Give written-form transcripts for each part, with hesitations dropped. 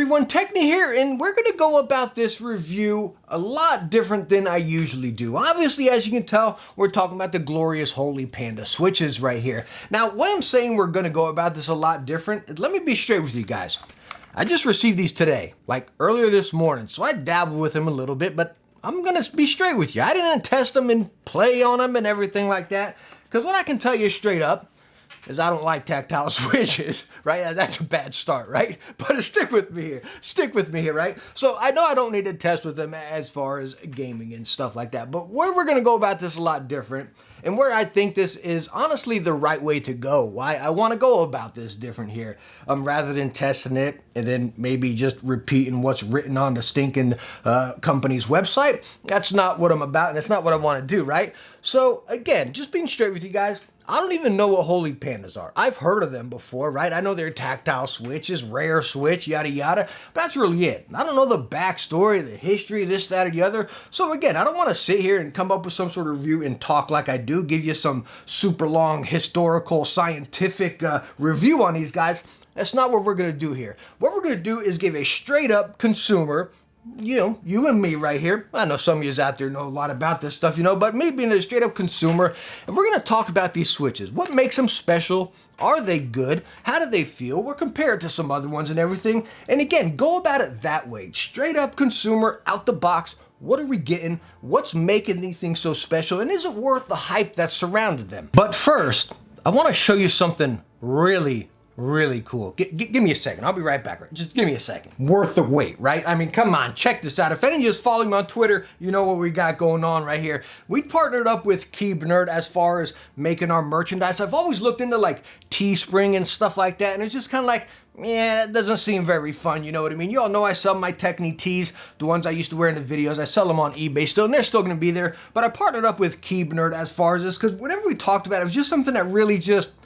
Everyone, Techne here, and we're going to go about this review a lot different than I usually do. Obviously, as you can tell, we're talking about the glorious Holy Panda switches right here. Now, why I'm saying we're going to go about this a lot different, let me be straight with you guys. I just received these today, like earlier this morning, so I dabbled with them a little bit, but I'm going to be straight with you. I didn't test them and play on them and everything like that, because what I can tell you straight up is I don't like tactile switches, right? That's a bad start, right? But stick with me here, right? So I know I don't need to test with them as far as gaming and stuff like that, but where we're gonna go about this a lot different, and where I think this is honestly the right way to go, why I wanna go about this different here, rather than testing it and then maybe just repeating what's written on the stinking company's website. That's not what I'm about, and that's not what I wanna do, right? So again, just being straight with you guys, I don't even know what Holy Pandas are. I've heard of them before, right? I know they're tactile switches, rare switch, yada yada, but that's really it. I don't know the backstory, the history, this, that, or the other. So again, I don't want to sit here and come up with some sort of review and talk like I do, give you some super long historical, scientific review on these guys. That's not what we're going to do here. What we're going to do is give a straight up consumer, you and me right here. I know some of you out there know a lot about this stuff, but me being a straight up consumer, and we're going to talk about these switches. What makes them special? Are they good? How do they feel? We're compared to some other ones and everything. And again, go about it that way. Straight up consumer, out the box. What are we getting? What's making these things so special? And is it worth the hype that surrounded them? But first, I want to show you something really cool. Give me a second. I'll be right back. Just give me a second. Worth the wait, right? I mean, come on, check this out. If any of you is following me on Twitter, you know what we got going on right here. We partnered up with Nerd as far as making our merchandise. I've always looked into like Teespring and stuff like that, and it's just kind of like, yeah, that doesn't seem very fun, you know what I mean? You all know I sell my Techne tees, the ones I used to wear in the videos. I sell them on eBay still, and they're still going to be there. But I partnered up with Nerd as far as this, because whenever we talked about it, it was just something that really just,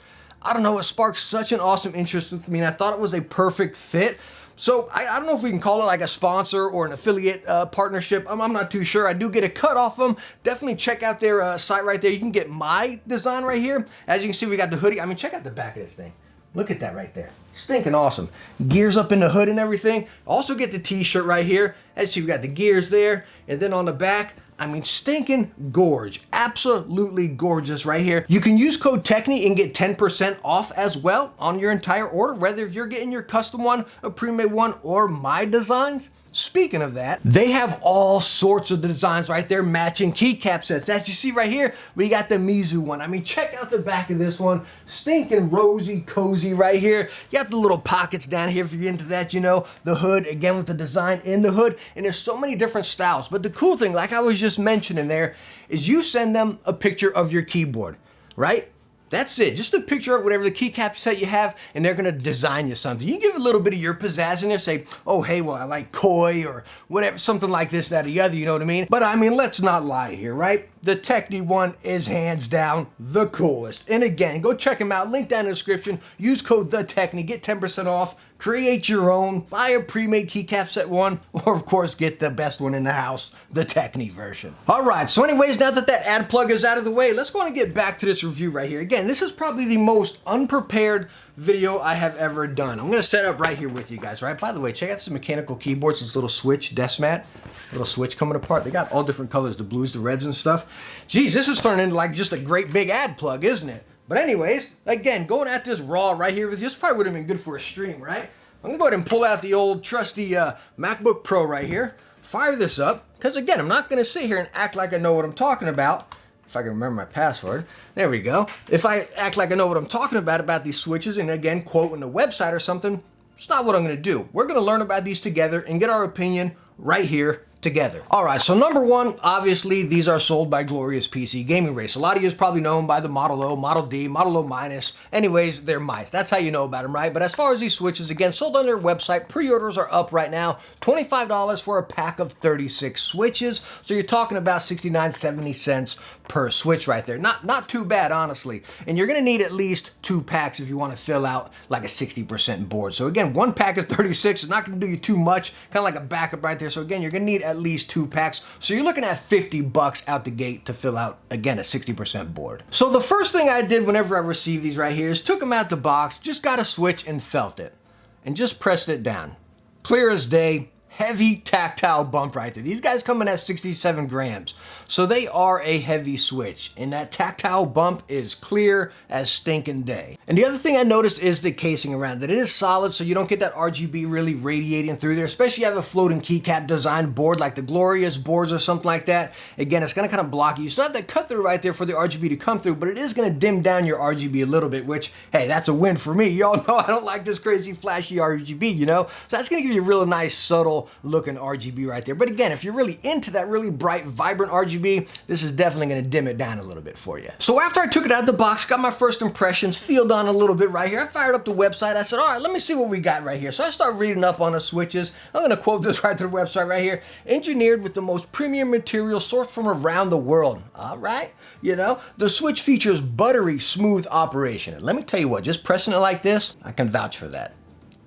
I don't know, it sparked such an awesome interest with me, and I thought it was a perfect fit. So I don't know if we can call it like a sponsor or an affiliate partnership. I'm not too sure. I do get a cut off them. Definitely check out their site right there. You can get my design right here. As you can see, we got the hoodie. I mean, check out the back of this thing. Look at that right there. Stinking awesome. Gears up in the hood and everything. Also get the t-shirt right here. As you see, we got the gears there. And then on the back, I mean, stinking gorge. Absolutely gorgeous right here. You can use code Techne and get 10% off as well on your entire order, whether you're getting your custom one, a pre-made one, or my designs. Speaking of that, they have all sorts of designs right there, matching keycap sets. As you see right here, we got the Mizu one. I mean, check out the back of this one. Stinking rosy, cozy right here. You got the little pockets down here if you're into that, the hood, again with the design in the hood. And there's so many different styles. But the cool thing, like I was just mentioning there, is you send them a picture of your keyboard, right? That's it. Just a picture of whatever the keycap set you have, and they're going to design you something. You give a little bit of your pizzazz in there, say, oh, hey, well, I like koi or whatever, something like this, that, or the other, you know what I mean? But I mean, let's not lie here, right? The Techne one is hands down the coolest. And again, go check them out. Link down in the description. Use code TheTechne. Get 10% off. Create your own. Buy a pre-made keycap set one. Or, of course, get the best one in the house, the Techne version. All right. So anyways, now that ad plug is out of the way, let's go on and get back to this review right here. Again, this is probably the most unprepared video I have ever done. I'm going to set up right here with you guys, right? By the way, check out some mechanical keyboards, this little switch desk mat, little switch coming apart. They got all different colors, the blues, the reds and stuff. Geez, this is turning into like just a great big ad plug, isn't it? But anyways, again, going at this raw right here with you, this probably would have been good for a stream, right? I'm going to go ahead and pull out the old trusty MacBook Pro right here, fire this up, because again, I'm not going to sit here and act like I know what I'm talking about. If I can remember my password. There we go. If I act like I know what I'm talking about these switches, and again, quoting the website or something, it's not what I'm going to do. We're going to learn about these together and get our opinion right here together. All right, so number one, obviously, these are sold by Glorious PC Gaming Race. A lot of you is probably know them by the Model O, Model D, Model O minus. Anyways, they're mice. That's how you know about them, right? But as far as these switches, again, sold on their website. Pre-orders are up right now. $25 for a pack of 36 switches. So you're talking about 69-70 cents per switch right there. Not too bad, honestly. And you're gonna need at least 2 packs if you want to fill out like a 60% board. So again, 1 pack of 36 is not gonna do you too much, kind of like a backup right there. So again, you're gonna need at least 2 packs. So you're looking at $50 out the gate to fill out, again, a 60% board. So the first thing I did whenever I received these right here is took them out the box, just got a switch and felt it, and just pressed it down. Clear as day. Heavy tactile bump right there. These guys come in at 67 grams. So they are a heavy switch. And that tactile bump is clear as stinking day. And the other thing I noticed is the casing around it. It is solid, so you don't get that RGB really radiating through there, especially if you have a floating keycap design board like the Glorious boards or something like that. Again, it's gonna kind of block you. You still have that cut through right there for the RGB to come through, but it is gonna dim down your RGB a little bit, which, hey, that's a win for me. Y'all know I don't like this crazy flashy RGB, you know? So that's gonna give you a real nice, subtle looking RGB right there. But again, if you're really into that really bright, vibrant RGB, this is definitely gonna dim it down a little bit for you. So after I took it out of the box, got my first impressions, feeled on a little bit right here, I fired up the website. I said, all right, let me see what we got right here. So I started reading up on the switches. I'm gonna quote this right to the website right here. Engineered with the most premium material sourced from around the world. All right, you know, the switch features buttery smooth operation. And let me tell you what, just pressing it like this, I can vouch for that.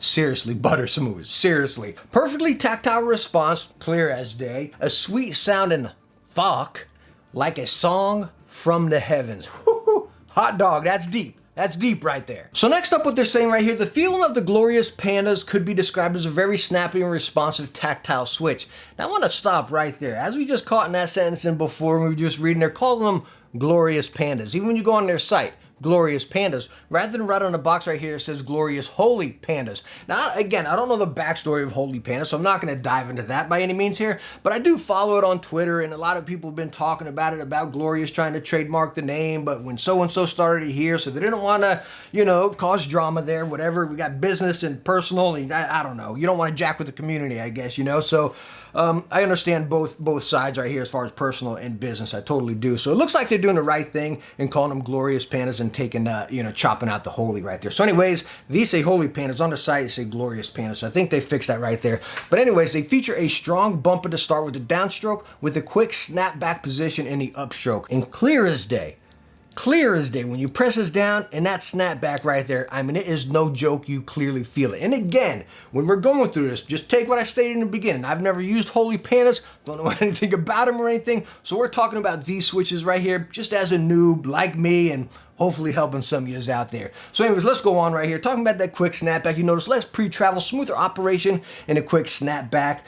Seriously, butter smooth, seriously. Perfectly tactile response, clear as day. A sweet sounding fuck, like a song from the heavens. Woo-hoo, hot dog, that's deep. That's deep right there. So next up, what they're saying right here, the feeling of the Glorious Pandas could be described as a very snappy and responsive tactile switch. Now I want to stop right there. As we just caught in that sentence and before, we were just reading, they're calling them Glorious Pandas. Even when you go on their site, Glorious Pandas, rather than right on the box right here, it says Glorious Holy Pandas. Now, again, I don't know the backstory of Holy Pandas, so I'm not going to dive into that by any means here, but I do follow it on Twitter, and a lot of people have been talking about it, about Glorious trying to trademark the name, but when so-and-so started it here, so they didn't want to, you know, cause drama there, whatever. We got business and personal, and I don't know. You don't want to jack with the community, I guess, you know, so I understand both sides right here as far as personal and business. I totally do. So it looks like they're doing the right thing and calling them Glorious Pandas and taking, you know, chopping out the holy right there. So anyways, these say Holy Pandas. On the site, they say Glorious Pandas. So I think they fixed that right there. But anyways, they feature a strong bumper to start with the downstroke with a quick snap back position in the upstroke. And clear as day. Clear as day. When you press this down and that snap back right there, I mean, it is no joke. You clearly feel it. And again, when we're going through this, just take what I stated in the beginning. I've never used Holy Pandas, don't know anything about them or anything. So we're talking about these switches right here, just as a noob like me, and hopefully helping some of yous out there. So anyways, let's go on right here. Talking about that quick snapback, you notice less pre-travel, smoother operation, and a quick snapback,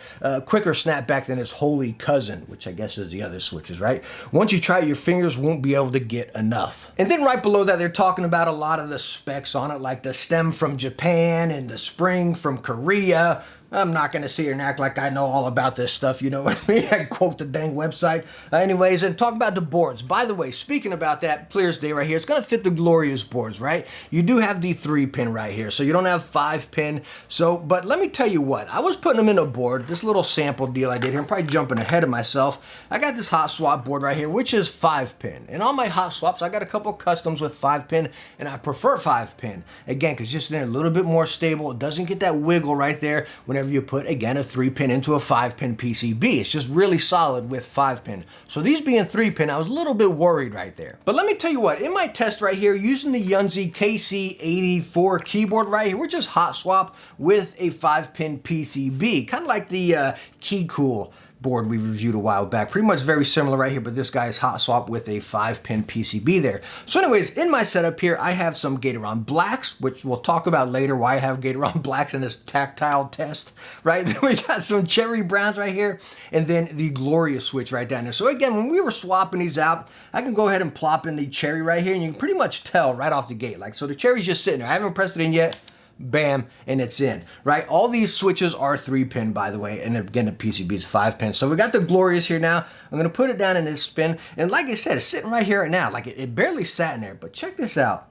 quicker snapback than its holy cousin, which I guess is the other switches, right? Once you try it, your fingers won't be able to get enough. And then right below that, they're talking about a lot of the specs on it, like the stem from Japan and the spring from Korea. I'm not going to sit here and act like I know all about this stuff, you know what I mean? I quote the dang website. Anyways, and talk about the boards. By the way, speaking about that, clear as day right here, it's going to fit the Glorious boards, right? You do have the 3-pin right here, so you don't have 5-pin. So, but let me tell you what, I was putting them in a board, this little sample deal I did here. I'm probably jumping ahead of myself. I got this hot swap board right here, which is 5-pin. And on my hot swaps, I got a couple customs with 5-pin, and I prefer 5-pin. Again, because just they're a little bit more stable. It doesn't get that wiggle right there whenever you put, again, a 3-pin into a 5-pin PCB. It's just really solid with 5-pin. So these being 3-pin, I was a little bit worried right there. But let me tell you what, in my test right here, using the Yunzi KC84 keyboard right here, we're just hot swap with a 5-pin PCB, kind of like the Key Cool board we reviewed a while back. Pretty much very similar right here, but this guy is hot swap with a 5-pin PCB there. So anyways, in my setup here, I have some Gatoron Blacks, which we'll talk about later why I have Gatoron Blacks in this tactile test, right? Then we got some Cherry Browns right here, and then the Glorious switch right down there. So again, when we were swapping these out, I can go ahead and plop in the Cherry right here, and you can pretty much tell right off the gate. Like, so the Cherry's just sitting there. I haven't pressed it in yet. Bam, and it's in, right? All these switches are 3-pin, by the way, and again, the PCB is 5-pin. So we got the Glorious here now. I'm gonna put it down in this spin, and like I said, it's sitting right here right now. Like it barely sat in there, but check this out.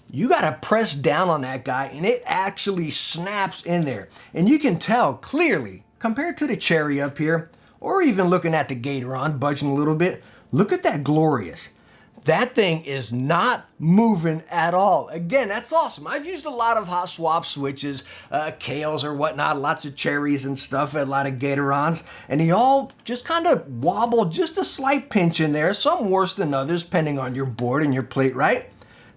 You gotta press down on that guy, and it actually snaps in there. And you can tell clearly, compared to the Cherry up here, or even looking at the Gatoron, budging a little bit, look at that Glorious. That thing is not moving at all. Again, that's awesome. I've used a lot of hot swap switches, Kales or whatnot, lots of Cherries and stuff, a lot of Gatorons, and they all just kind of wobble, just a slight pinch in there, some worse than others, depending on your board and your plate, right?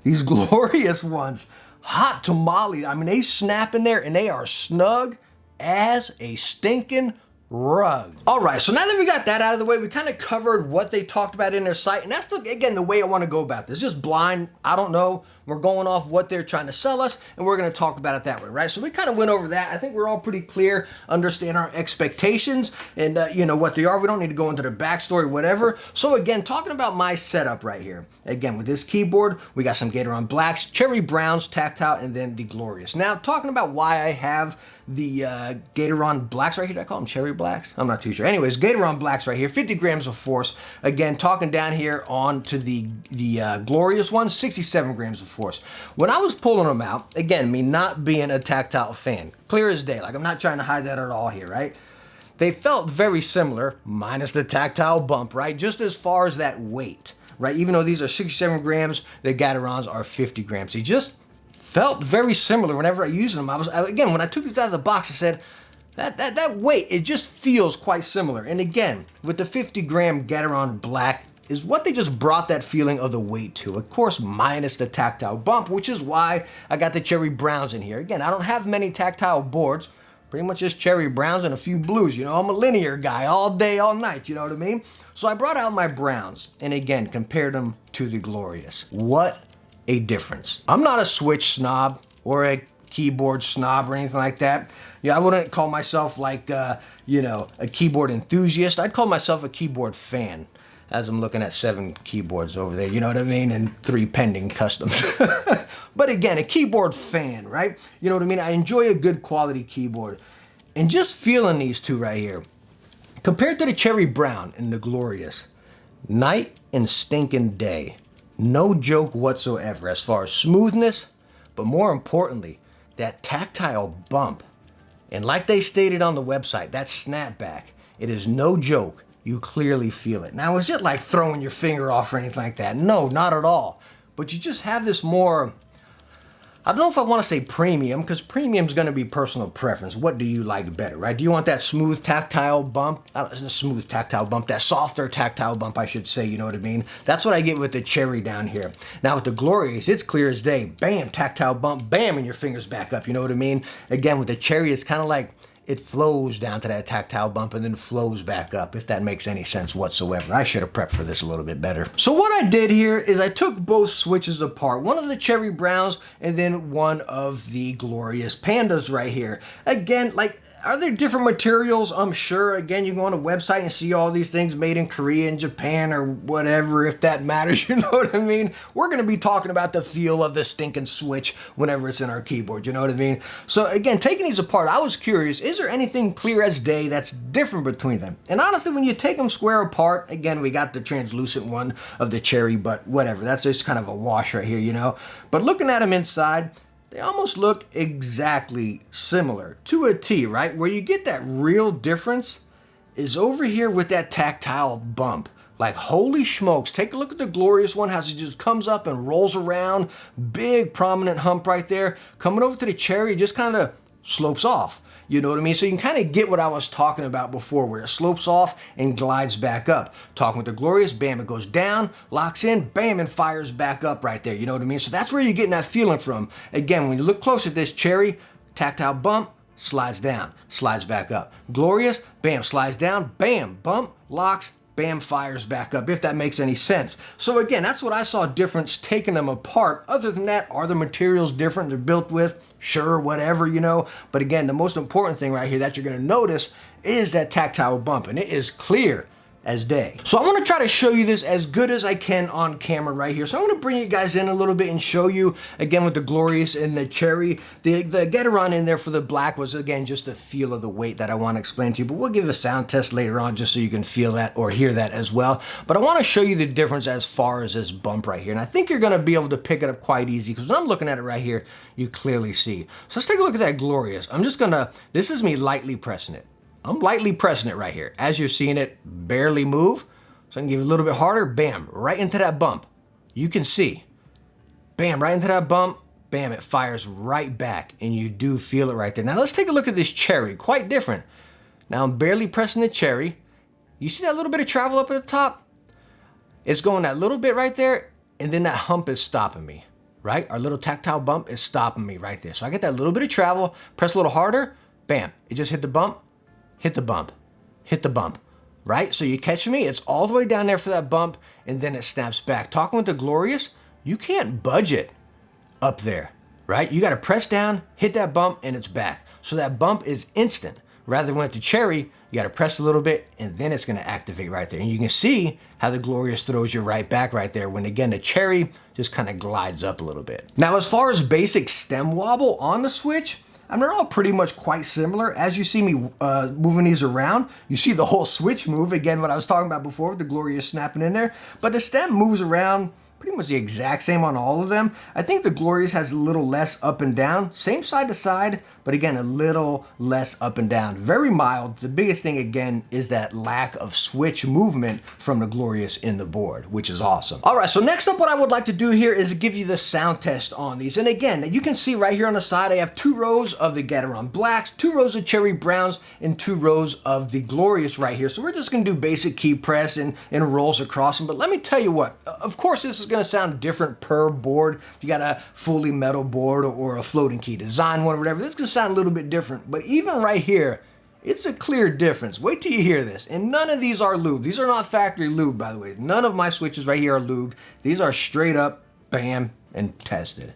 These Glorious ones, hot tamale. I mean, they snap in there and they are snug as a stinking rug. All right, so now that we got that out of the way, we kind of covered what they talked about in their site, and that's, again, the way I want to go about this. Just blind, I don't know. We're going off what they're trying to sell us, and we're going to talk about it that way, right? So we kind of went over that. I think we're all pretty clear, understand our expectations, and you know what they are. We don't need to go into the backstory, whatever. So again, talking about my setup right here. Again, with this keyboard, we got some Gateron Blacks, Cherry Browns, Tactile, and then the Glorious. Now, talking about why I have the Gateron Blacks right here. Did I call them Cherry Blacks? I'm not too sure. Anyways, Gateron Blacks right here, 50 grams of force. Again, talking down here on to the Glorious one, 67 grams of force. When I was pulling them out, again, me not being a Tactile fan, clear as day, like I'm not trying to hide that at all here, right? They felt very similar, minus the Tactile bump, right? Just as far as that weight, right? Even though these are 67 grams, the Gaterons are 50 grams. They just felt very similar whenever I used them. Again, when I took these out of the box, I said, that weight, it just feels quite similar. And again, with the 50 gram Gateron Black is what they just brought that feeling of the weight to. Of course, minus the Tactile bump, which is why I got the Cherry Browns in here. Again, I don't have many Tactile boards, pretty much just Cherry Browns and a few blues. You know, I'm a linear guy all day, all night, you know what I mean? So I brought out my Browns and again, compared them to the Glorious. What a difference. I'm not a Switch snob or a keyboard snob or anything like that. Yeah, I wouldn't call myself like, you know, a keyboard enthusiast. I'd call myself a keyboard fan, as I'm looking at 7 keyboards over there, you know what I mean? And 3 pending customs. But again, a keyboard fan, right? You know what I mean? I enjoy a good quality keyboard. And just feeling these two right here, compared to the Cherry Brown and the Glorious, night and stinking day. No joke whatsoever as far as smoothness, but more importantly, that tactile bump. And like they stated on the website, that snapback, it is no joke. You clearly feel it. Now, is it like throwing your finger off or anything like that? No, not at all. But you just have this more, I don't know if I want to say premium, because premium is going to be personal preference. What do you like better, right? Do you want that smooth tactile bump? Not a smooth tactile bump, that softer tactile bump, I should say, you know what I mean? That's what I get with the Cherry down here. Now with the Glorious, it's clear as day. Bam, tactile bump, bam, and your fingers back up, you know what I mean? Again, with the Cherry, it's kind of like, it flows down to that tactile bump and then flows back up, if that makes any sense whatsoever. I should have prepped for this a little bit better. So what I did here is I took both switches apart, one of the Cherry Browns and then one of the Glorious Pandas right here. Again, like, are there different materials? I'm sure. Again, you go on a website and see all these things made in Korea and Japan or whatever, if that matters, you know what I mean? We're going to be talking about the feel of the stinking switch whenever it's in our keyboard, you know what I mean? So again, taking these apart, I was curious, is there anything clear as day that's different between them? And honestly, when you take them square apart, again, we got the translucent one of the Cherry, but whatever, that's just kind of a wash right here, you know? But looking at them inside, they almost look exactly similar to a T, right? Where you get that real difference is over here with that tactile bump. Like, holy smokes, take a look at the Glorious one, how it just comes up and rolls around. Big prominent hump right there. Coming over to the Cherry, it just kind of slopes off. You know what I mean? So you can kind of get what I was talking about before, where it slopes off and glides back up. Talking with the Glorious, bam, it goes down, locks in, bam, and fires back up right there. You know what I mean? So that's where you're getting that feeling from. Again, when you look close at this Cherry, tactile bump, slides down, slides back up. Glorious, bam, slides down, bam, bump, locks, bam, fires back up, if that makes any sense. So again, that's what I saw difference taking them apart. Other than that, are the materials different they're built with? Sure, whatever, you know. But again, the most important thing right here that you're going to notice is that tactile bump, and it is clear as day. So I want to try to show you this as good as I can on camera right here. So I'm going to bring you guys in a little bit and show you again with the Glorious and the Cherry. The Gateron in there for the black was again just the feel of the weight that I want to explain to you, but we'll give a sound test later on just so you can feel that or hear that as well. But I want to show you the difference as far as this bump right here, and I think you're going to be able to pick it up quite easy because when I'm looking at it right here, you clearly see. So let's take a look at that Glorious. I'm just going to, this is me lightly pressing it. I'm lightly pressing it right here. As you're seeing it barely move, so I can give it a little bit harder, bam, right into that bump. You can see, bam, right into that bump, bam, it fires right back, and you do feel it right there. Now let's take a look at this Cherry, quite different. Now I'm barely pressing the Cherry. You see that little bit of travel up at the top? It's going that little bit right there, and then that hump is stopping me, right? Our little tactile bump is stopping me right there. So I get that little bit of travel, press a little harder, bam, it just hit the bump, hit the bump, hit the bump, right? So you catch me? It's all the way down there for that bump, and then it snaps back. Talking with the Glorious, you can't budge it. up there, right? You got to press down, hit that bump, and it's back. So that bump is instant. Rather than with the cherry, you got to press a little bit and then it's going to activate right there. And you can see how the Glorious throws you right back right there when, again, the cherry just kind of glides up a little bit. Now, as far as basic stem wobble on the Switch, I mean, they're all pretty much quite similar. As you see me moving these around, you see the whole Switch move. Again, what I was talking about before with the Glorious snapping in there. But the stem moves around pretty much the exact same on all of them. I think the Glorious has a little less up and down, same side to side, but again, a little less up and down. Very mild. The biggest thing, again, is that lack of switch movement from the Glorious in the board, which is awesome. All right, so next up, what I would like to do here is give you the sound test on these. And again, you can see right here on the side, I have 2 rows of the Gateron Blacks, 2 rows of Cherry Browns, and 2 rows of the Glorious right here. So we're just gonna do basic key press and rolls across them. But let me tell you what, of course, this is gonna sound different per board. You got a fully metal board or a floating key design one or whatever, this is gonna sound a little bit different. But even right here, it's a clear difference. Wait till you hear this. And none of these are lubed. These are not factory lubed, by the way. None of my switches right here are lubed. These are straight up, bam, and tested.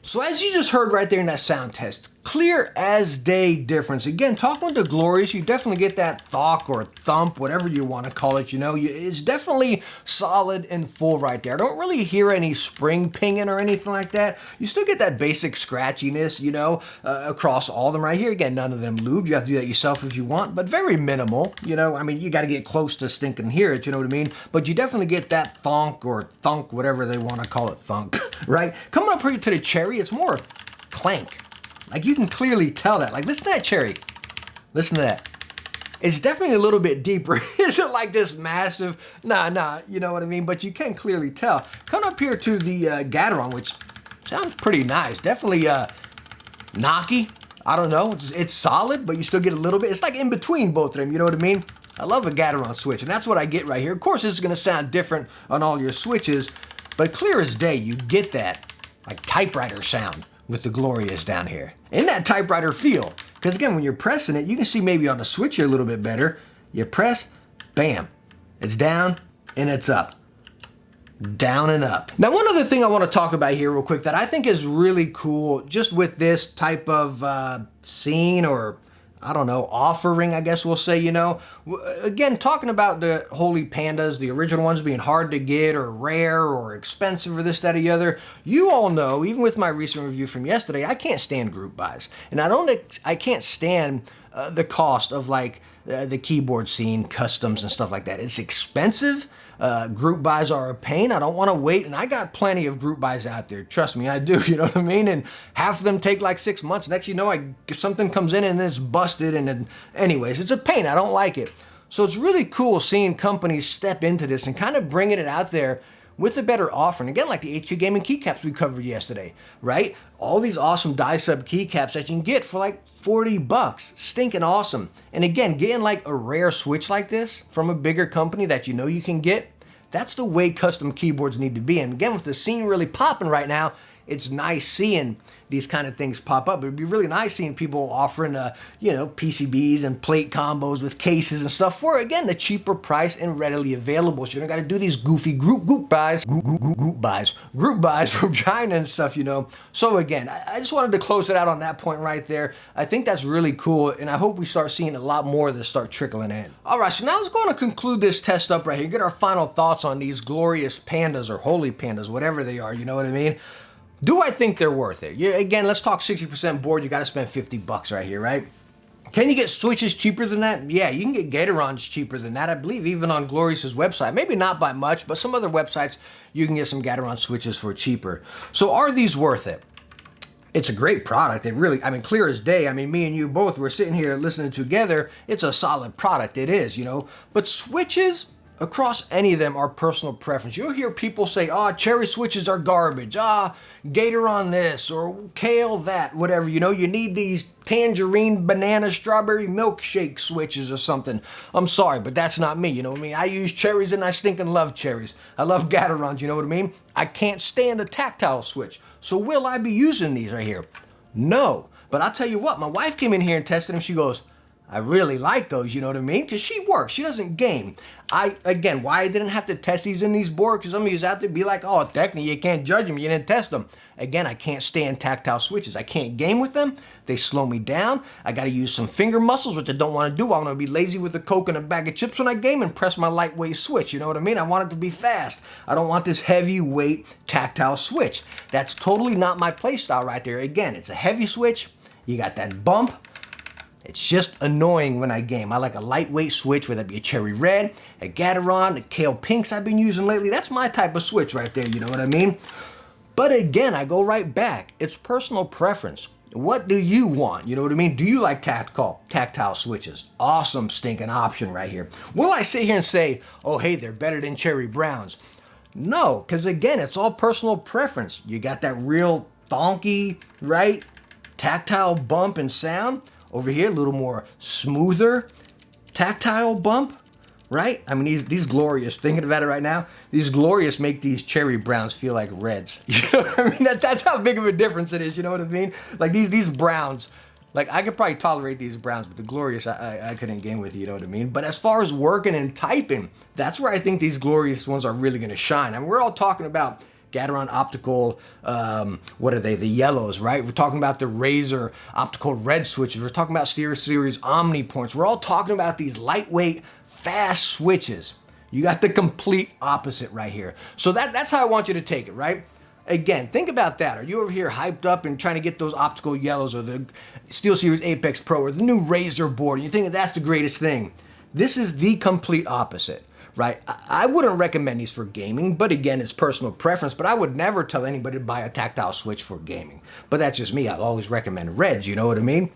So as you just heard right there in that sound test, clear as day difference. Again, talking with the Glorious, you definitely get that thunk or thump, whatever you want to call it, you know, it's definitely solid and full right there. I don't really hear any spring pinging or anything like that. You still get that basic scratchiness, you know, across all of them right here. Again, none of them lubed. You have to do that yourself if you want, but very minimal, you know. I mean, you got to get close to stinking hear it, you know what I mean? But you definitely get that thunk or thunk, whatever they want to call it, thunk, right? Coming up here to the Cherry, it's more clank. Like, you can clearly tell that. Like, listen to that Cherry. Listen to that. It's definitely a little bit deeper. It isn't like this massive, nah, you know what I mean? But you can clearly tell. Come up here to the Gateron, which sounds pretty nice. Definitely knocky. I don't know. It's solid, but you still get a little bit. It's like in between both of them, you know what I mean? I love a Gateron switch, and that's what I get right here. Of course, this is going to sound different on all your switches, but clear as day, you get that like typewriter sound with the Glorious down here. In that typewriter feel. Because again, when you're pressing it, you can see maybe on the switch here a little bit better. You press, bam, it's down and it's up. Down and up. Now, one other thing I want to talk about here real quick that I think is really cool just with this type of scene or, I don't know, offering, I guess we'll say, you know. Again, talking about the Holy Pandas, the original ones being hard to get or rare or expensive or this, that, or the other. You all know, even with my recent review from yesterday, I can't stand group buys. And I can't stand the cost of like the keyboard scene, customs and stuff like that. It's expensive. Group buys are a pain. I don't want to wait, and I got plenty of group buys out there. Trust me, I do. You know what I mean? And half of them take like 6 months. Next, you know, something comes in and then it's busted. And then, anyways, it's a pain. I don't like it. So it's really cool seeing companies step into this and kind of bringing it out there with a better offering. Again, like the HQ Gaming keycaps we covered yesterday, right? All these awesome die sub keycaps that you can get for like 40 bucks. Stinking awesome. And again, getting like a rare Switch like this from a bigger company that you know you can get, that's the way custom keyboards need to be. And again, with the scene really popping right now, it's nice seeing these kind of things pop up. It'd be really nice seeing people offering, you know, PCBs and plate combos with cases and stuff for, again, the cheaper price and readily available. So you don't got to do these goofy group buys from China and stuff, you know. So again, I just wanted to close it out on that point right there. I think that's really cool, and I hope we start seeing a lot more of this start trickling in. All right, so now let's go on and conclude this test up right here. Get our final thoughts on these glorious pandas or holy pandas, whatever they are, you know what I mean? Do I think they're worth it? Yeah, again, let's talk 60% board. You got to spend 50 bucks right here, right? Can you get Switches cheaper than that? Yeah, you can get Gatorons cheaper than that. I believe even on Glorious's website. Maybe not by much, but some other websites, you can get some Gatoron Switches for cheaper. So are these worth it? It's a great product. It really, I mean, clear as day. I mean, me and you both, we're sitting here listening together. It's a solid product. It is, you know. But Switches, across any of them, are personal preference. You'll hear people say, oh, cherry Switches are garbage. Gatoron this or kale that, whatever. You know, you need these tangerine, banana, strawberry milkshake Switches or something. I'm sorry, but that's not me. You know what I mean? I use cherries and I stinking love cherries. I love Gatorons, you know what I mean? I can't stand a tactile Switch. So will I be using these right here? No. But I'll tell you what, my wife came in here and tested them. She goes, I really like those, you know what I mean? Because she works, she doesn't game. Again, why I didn't have to test these in these boards, because some of you out there be like, oh, Techne, you can't judge them, you didn't test them. Again, I can't stand tactile Switches. I can't game with them. They slow me down. I got to use some finger muscles, which I don't want to do. I want to be lazy with a Coke and a bag of chips when I game and press my lightweight Switch, you know what I mean? I want it to be fast. I don't want this heavyweight tactile Switch. That's totally not my play style right there. Again, it's a heavy Switch. You got that bump. It's just annoying when I game. I like a lightweight Switch, whether it be a cherry red, a Gatoron, the kale pinks I've been using lately. That's my type of Switch right there, you know what I mean? But again, I go right back. It's personal preference. What do you want? You know what I mean? Do you like tactile Switches? Awesome stinking option right here. Will I sit here and say, oh, hey, they're better than cherry browns? No, because again, it's all personal preference. You got that real thonky, right? Tactile bump and sound. Over here, a little more smoother tactile bump, right? I mean, these Glorious, thinking about it right now, these Glorious make these cherry browns feel like reds. You know what I mean? That's how big of a difference it is, you know what I mean? Like these browns, like I could probably tolerate these browns, but the Glorious, I couldn't game with, you know what I mean? But as far as working and typing, that's where I think these Glorious ones are really gonna shine. I mean, we're all talking about Gatoron optical, what are they? The yellows, right? We're talking about the Razer optical red Switches. We're talking about Series Omni points. We're all talking about these lightweight, fast Switches. You got the complete opposite right here. So that's how I want you to take it, right? Again, think about that. Are you over here hyped up and trying to get those optical yellows or the SteelSeries Apex Pro or the new Razer board and you think that's the greatest thing? This is the complete opposite. Right? I wouldn't recommend these for gaming, but again, it's personal preference, but I would never tell anybody to buy a tactile Switch for gaming. But that's just me. I'll always recommend reds, you know what I mean?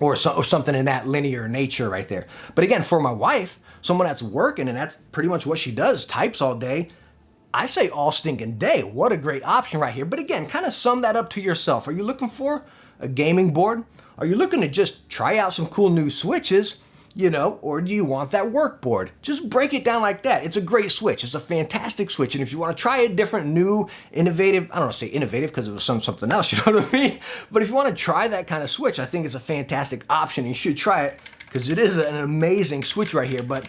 Or something in that linear nature right there. But again, for my wife, someone that's working and that's pretty much what she does, types all day, I say all stinking day. What a great option right here. But again, kind of sum that up to yourself. Are you looking for a gaming board? Are you looking to just try out some cool new Switches? You know, or do you want that work board? Just break it down like that. It's a great Switch. It's a fantastic Switch. And if you want to try a different, new, innovative, I don't want to say innovative because it was something else, you know what I mean? But if you want to try that kind of Switch, I think it's a fantastic option. You should try it because it is an amazing Switch right here. But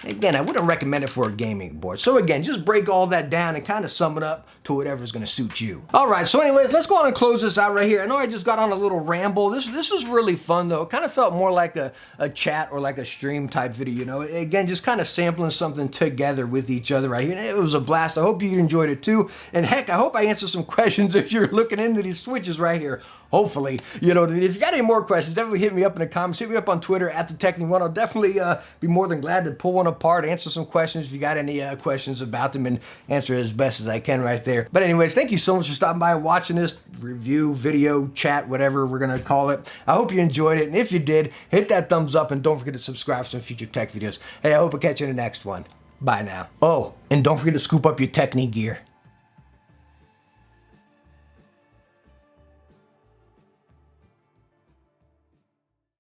again, I wouldn't recommend it for a gaming board. So again, just break all that down and kind of sum it up to whatever's gonna suit you. All right, so anyways, let's go on and close this out right here. I know I just got on a little ramble. This was really fun though. It kind of felt more like a chat or like a stream type video, you know. Again, just kind of sampling something together with each other right here. And it was a blast. I hope you enjoyed it too. And heck, I hope I answered some questions if you're looking into these switches right here. Hopefully, you know, if you got any more questions, definitely hit me up in the comments. Hit me up on Twitter at the Techne1. I'll definitely be more than glad to pull one apart, answer some questions if you got any questions about them, and answer as best as I can right there. But anyways, thank you so much for stopping by and watching this review, video, chat, whatever we're gonna call it. I hope you enjoyed it, and if you did, hit that thumbs up and don't forget to subscribe for some future tech videos. Hey, I hope I catch you in the next one. Bye now. Oh, and don't forget to scoop up your Techne gear.